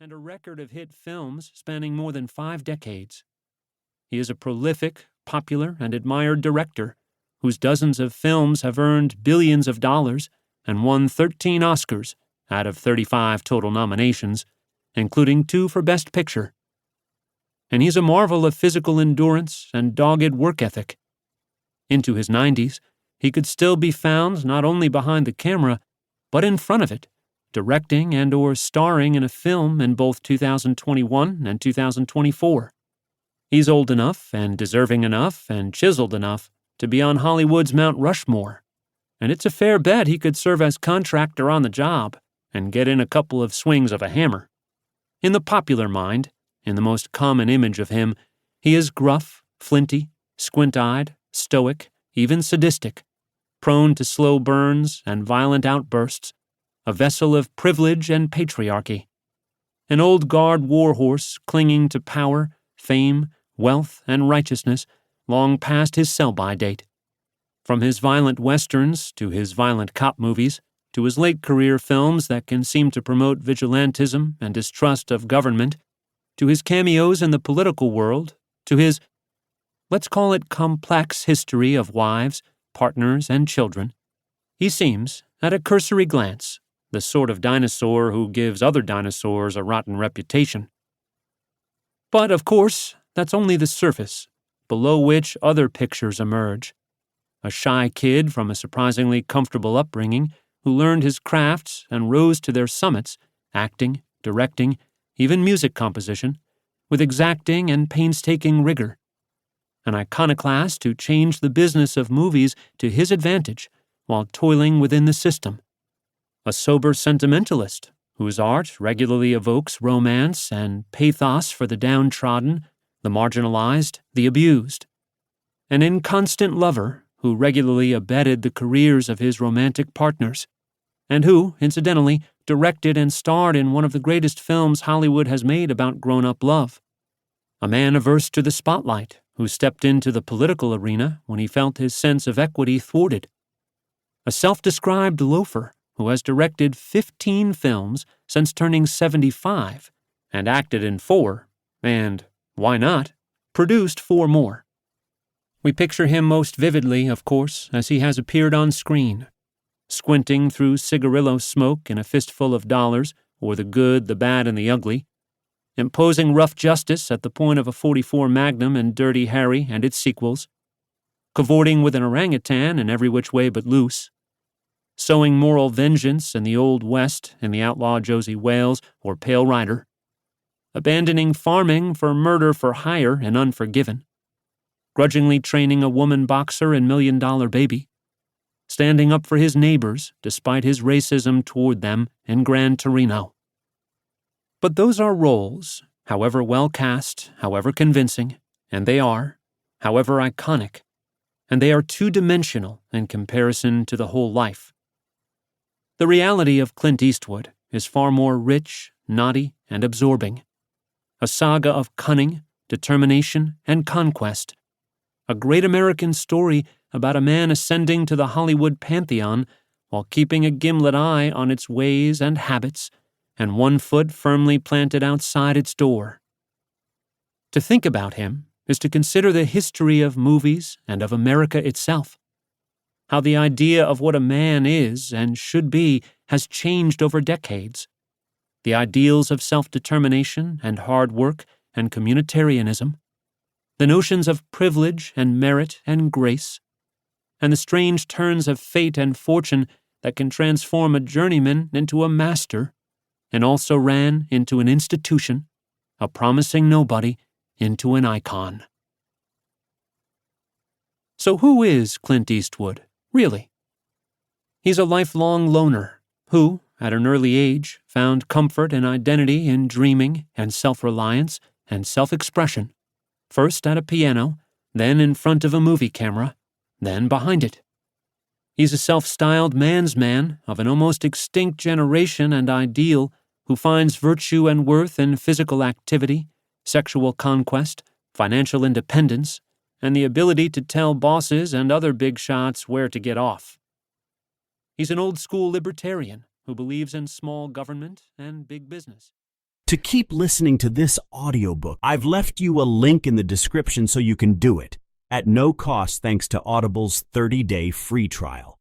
and a record of hit films spanning more than 5 decades. He is a prolific, popular, and admired director whose dozens of films have earned billions of dollars and won 13 Oscars out of 35 total nominations, including 2 for Best Picture. And he's a marvel of physical endurance and dogged work ethic. Into his 90s, he could still be found not only behind the camera, but in front of it, directing and/or starring in a film in both 2021 and 2024. He's old enough and deserving enough and chiseled enough to be on Hollywood's Mount Rushmore, and it's a fair bet he could serve as contractor on the job and get in a couple of swings of a hammer. In the popular mind, in the most common image of him, he is gruff, flinty, squint-eyed, stoic, even sadistic, prone to slow burns and violent outbursts, a vessel of privilege and patriarchy. An old guard warhorse clinging to power, fame, wealth, and righteousness long past his sell-by date. From his violent westerns to his violent cop movies, to his late career films that can seem to promote vigilantism and distrust of government, to his cameos in the political world, to his, let's call it, complex history of wives, partners, and children, he seems, at a cursory glance, the sort of dinosaur who gives other dinosaurs a rotten reputation. But, of course, that's only the surface, below which other pictures emerge. A shy kid from a surprisingly comfortable upbringing who learned his crafts and rose to their summits, acting, directing, even music composition, with exacting and painstaking rigor. An iconoclast who changed the business of movies to his advantage while toiling within the system. A sober sentimentalist whose art regularly evokes romance and pathos for the downtrodden, the marginalized, the abused. An inconstant lover who regularly abetted the careers of his romantic partners, and who, incidentally, directed and starred in one of the greatest films Hollywood has made about grown-up love. A man averse to the spotlight, who stepped into the political arena when he felt his sense of equity thwarted. A self-described loafer who has directed 15 films since turning 75, and acted in 4, and, why not, produced 4 more. We picture him most vividly, of course, as he has appeared on screen, squinting through cigarillo smoke in A Fistful of Dollars, or The Good, the Bad, and the Ugly, imposing rough justice at the point of a .44 Magnum in Dirty Harry and its sequels, cavorting with an orangutan in Every Which Way But Loose, sowing moral vengeance in the Old West in The Outlaw Josie Wales or Pale Rider, abandoning farming for murder for hire in Unforgiven, grudgingly training a woman boxer in $1 Million Baby, standing up for his neighbors despite his racism toward them in Gran Torino. But those are roles, however well cast, however convincing, and they are, however iconic, and they are two-dimensional in comparison to the whole life. The reality of Clint Eastwood is far more rich, knotty, and absorbing. A saga of cunning, determination, and conquest. A great American story about a man ascending to the Hollywood pantheon while keeping a gimlet eye on its ways and habits and one foot firmly planted outside its door. To think about him is to consider the history of movies and of America itself. How the idea of what a man is and should be has changed over decades. The ideals of self-determination and hard work and communitarianism. The notions of privilege and merit and grace. And the strange turns of fate and fortune that can transform a journeyman into a master, and also ran into an institution, a promising nobody into an icon. So who is Clint Eastwood, really? He's a lifelong loner who, at an early age, found comfort and identity in dreaming and self-reliance and self-expression, first at a piano, then in front of a movie camera, then behind it. He's a self-styled man's man of an almost extinct generation and ideal who finds virtue and worth in physical activity, sexual conquest, financial independence, and the ability to tell bosses and other big shots where to get off. He's an old-school libertarian who believes in small government and big business. To keep listening to this audiobook, I've left you a link in the description so you can do it, at no cost thanks to Audible's 30-day free trial.